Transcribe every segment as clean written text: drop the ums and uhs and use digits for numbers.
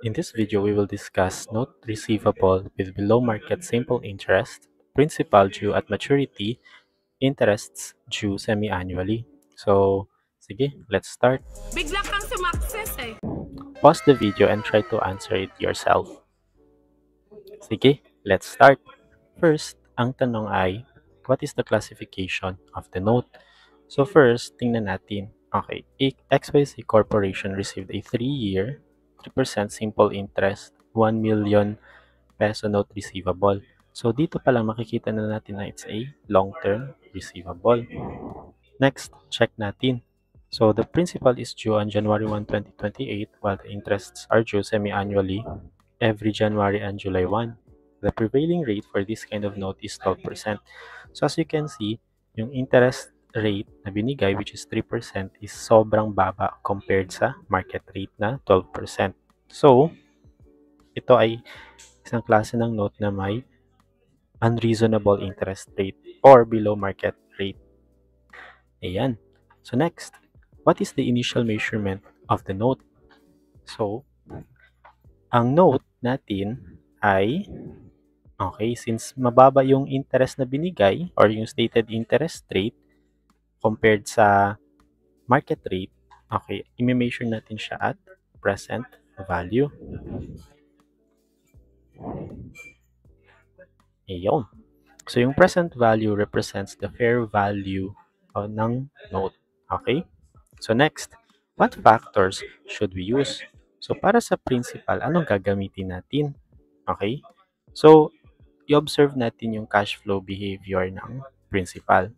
In this video, we will discuss note receivable with below market simple interest, principal due at maturity, interests due semi-annually. So, sige, let's start. Bigla kang sumakses eh. Pause the video and try to answer it yourself. Sige, let's start. First, ang tanong ay, what is the classification of the note? So first, tingnan natin. Okay, XYZ Corporation received a 3-year, 3% simple interest, 1 million peso note receivable. So dito pa lang makikita na natin na it's a long-term receivable. Next, check natin. So the principal is due on January 1, 2028 while the interests are due semi-annually every January and July 1. The prevailing rate for this kind of note is 12%. So as you can see, yung interest rate na binigay, which is 3%, is sobrang baba compared sa market rate na 12%. So, ito ay isang klase ng note na may unreasonable interest rate or below market rate. Ayan. So next, what is the initial measurement of the note? So, ang note natin ay, okay, since mababa yung interest na binigay or yung stated interest rate compared sa market rate, okay, i-measure natin siya at present value. Ayun. So, yung present value represents the fair value ng note. Okay? So, next, what factors should we use? So, para sa principal, anong gagamitin natin? Okay? So, i-observe natin yung cash flow behavior ng principal.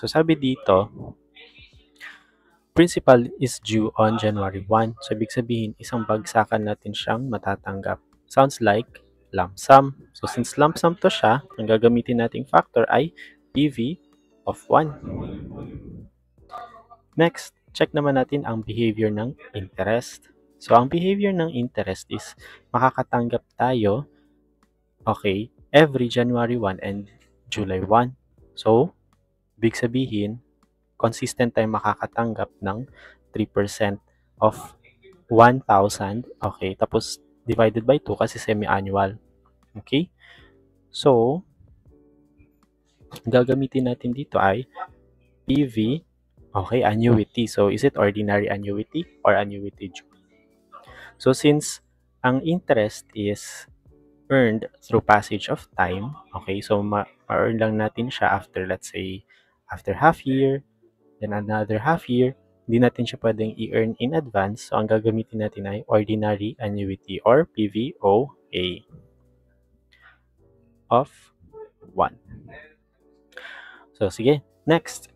So, sabi dito, principal is due on January 1. So, ibig sabihin, isang bagsakan natin siyang matatanggap. Sounds like lump sum. So, since lump sum to siya, ang gagamitin nating factor ay PV of 1. Next, check naman natin ang behavior ng interest. So, ang behavior ng interest is makakatanggap tayo, okay, every January 1 and July 1. So, big sabihin, consistent tayo makakatanggap ng 3% of 1,000. Okay, tapos divided by 2 kasi semi-annual. Okay? So, gagamitin natin dito ay PV, okay, annuity. So, is it ordinary annuity or annuity due? So, since ang interest is earned through passage of time, okay, so ma-earn lang natin siya after, let's say, after half year, then another half year, hindi natin siya pwedeng i-earn in advance. So, ang gagamitin natin ay ordinary annuity or PVOA of 1. So, sige. Next,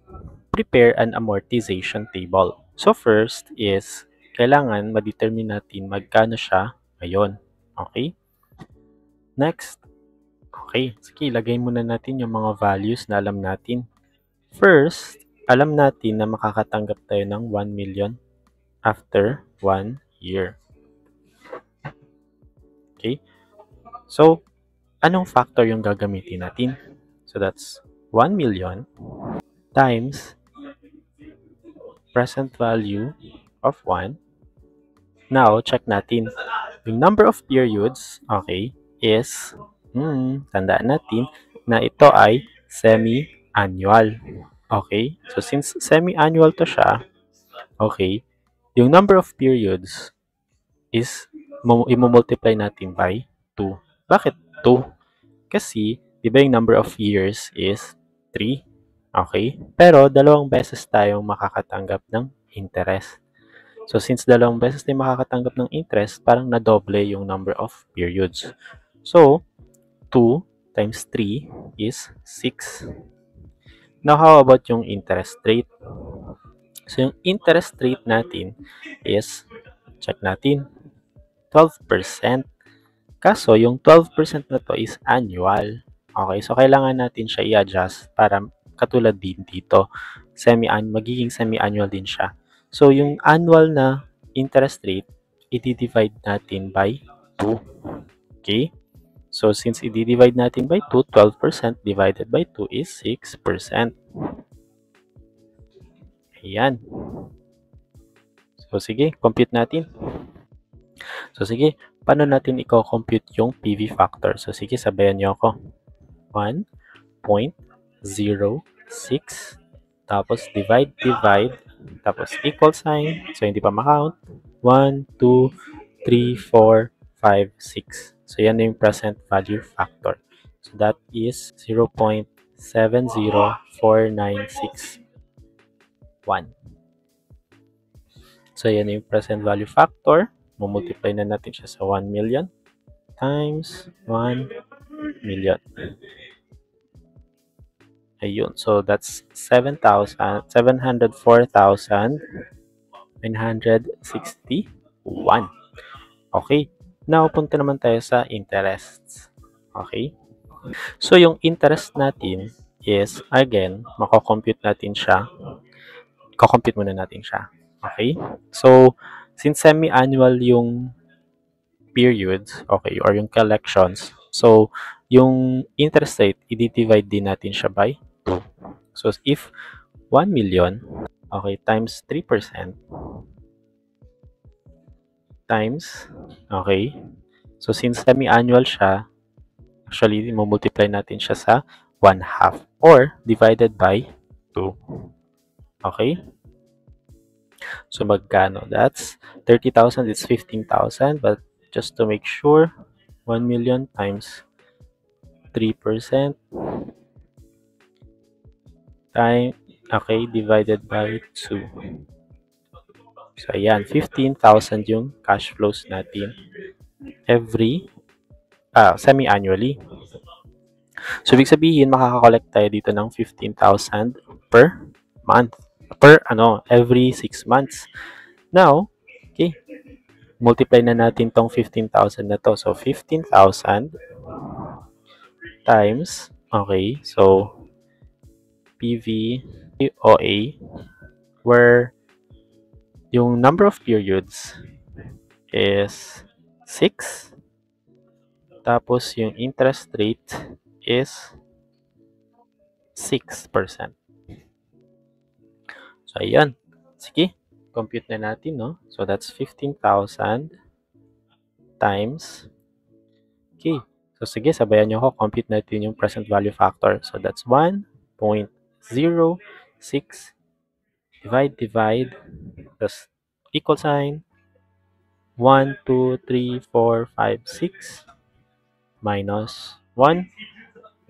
prepare an amortization table. So, first is, kailangan ma-determine natin magkano siya ngayon. Okay? Next, okay. Sige, ilagay muna natin yung mga values na alam natin. First, alam natin na makakatanggap tayo ng 1 million after 1 year. Okay? So, anong factor yung gagamitin natin? So, that's 1 million times present value of 1. Now, check natin. Yung number of periods, okay, is, tandaan natin na ito ay semi-annual. Okay? So, since semi-annual to siya, okay, yung number of periods is i-multiply natin by 2. Bakit 2? Kasi, di ba yung number of years is 3? Okay? Pero, dalawang beses tayong makakatanggap ng interest. So, since dalawang beses tayo makakatanggap ng interest, parang nadoble yung number of periods. So, 2 times 3 is 6. Now, how about yung interest rate? So, yung interest rate natin is, check natin, 12%. Kaso, yung 12% na to is annual. Okay, so kailangan natin siya i-adjust para katulad din dito. Magiging semi-annual din siya. So, yung annual na interest rate, i-divide natin by 2. Okay? So, since i-divide natin by 2, 12% divided by 2 is 6%. Ayan. So, sige, compute natin. So, sige, paano natin i-compute yung PV factor? So, sige, sabayan nyo ako. 1.06, tapos divide, tapos equal sign. So, hindi pa makount. 1, 2, 3, 4, 5, 6. So, yan yung present value factor. So, that is 0.704961. So, yan yung present value factor. Mumultiply na natin siya sa 1 million times 1 million. Ayun. So, that's 704,961. Okay. Now, punta naman tayo sa interests. Okay. So, yung interest natin is, again, makakompute natin siya. Kakompute muna natin siya. Okay. So, since semi-annual yung periods, okay, or yung collections, so, yung interest rate, i-divide din natin siya by 2. So, if 1 million, okay, times 3%, times, okay, so since semi-annual siya, actually, multiply natin siya sa 1/2 or divided by 2. Okay? So, magkano? That's 30,000, it's 15,000, but just to make sure, 1 million times 3% time, okay, divided by 2. So, ayan, 15,000 yung cash flows natin every, semi-annually. So, ibig sabihin, makakakollect tayo dito ng 15,000 per month. Every 6 months. Now, okay, multiply na natin tong 15,000 na to. So, 15,000 times, okay, so, PVOA, where yung number of periods is 6, tapos yung interest rate is 6%. So, ayan. Sige, compute na natin, no? So, that's 15,000 times, okay. So, sige, sabayan nyo ako, compute natin yung present value factor. So, that's 1.06, divide, plus equal sign, 1, 2, 3, 4, 5, 6, minus 1,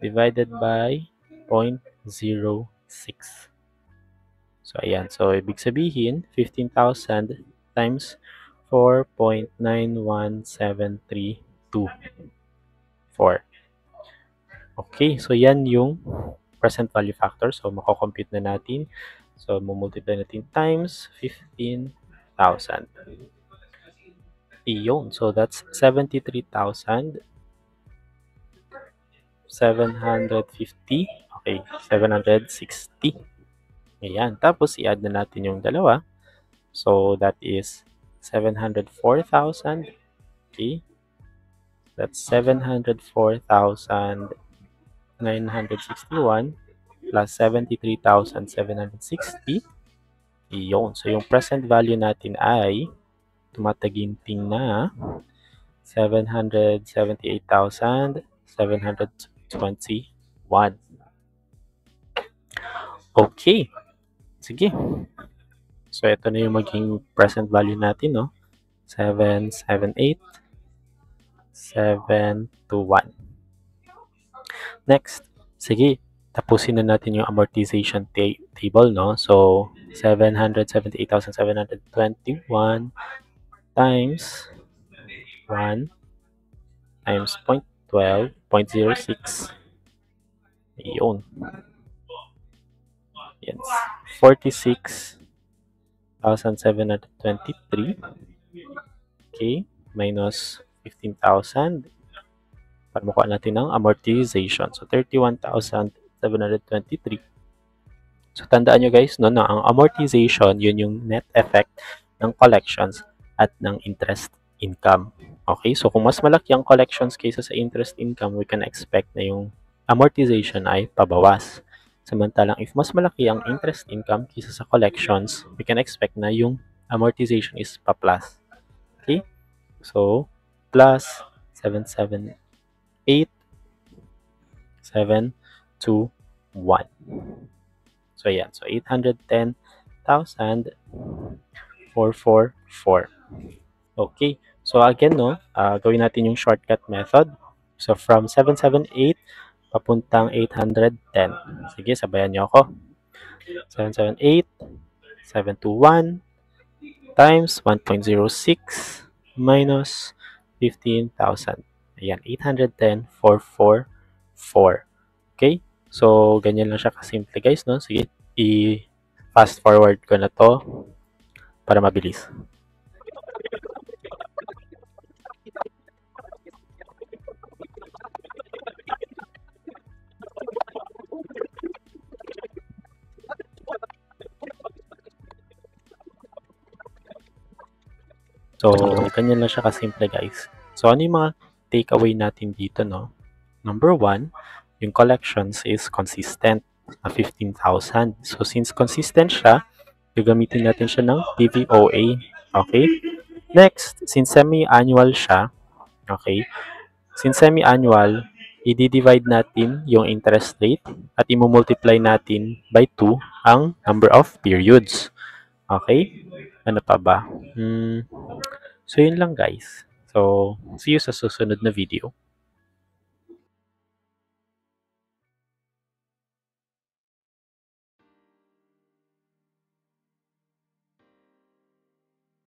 divided by 0.06. So, ayan. So, ibig sabihin, 15,000 times 4.91732. Okay. So, yan yung present value factor. So, makakompute na natin. So, mumultiply natin times 15,000. Iyon. So, that's 73,750. Okay. 760. Ayan. Tapos, i-add na natin yung dalawa. So, that is 704,000. Okay. That's 704,961 plus 73,760. Iyon. So, yung present value natin ay tumataginting na 778,721. Okay. Sige. So, ito na yung maging present value natin, no? 778,721. Next, sige, tapusin na natin yung amortization table, no? So, 778,721 times 1 times 0.12, 0.06. Yun. Yes. 46,723. Okay. Minus 15,000. Para makuha natin ng amortization. So, 31,723. So, tandaan nyo guys, no, na ang amortization, yun yung net effect ng collections at ng interest income. Okay? So, kung mas malaki ang collections kaysa sa interest income, we can expect na yung amortization ay pabawas. Samantalang, if mas malaki ang interest income kaysa sa collections, we can expect na yung amortization is pa-plus. Okay? So, plus 778,721. So, yan. So, 810,444. Okay. So, again, no, gawin natin yung shortcut method. So, from 778 papuntang 810. Sige, sabayan niyo ako. 778, 721 times 1.06 minus 15,000. Ayan, 810,444. Okay? So, ganyan lang siya kasimple guys, no? Sige, i-fast forward ko na to para mabilis. So, ganyan lang siya kasimple guys. So, ano yung mga takeaway natin dito, no? Number one, yung collections is consistent na 15,000. So, since consistent siya, gagamitin natin siya ng PVOA. Okay? Next, since semi-annual siya, okay? Since semi-annual, i-divide natin yung interest rate at i-multiply natin by 2 ang number of periods. Okay? Ano pa ba? So, yun lang guys. So, see you sa susunod na video.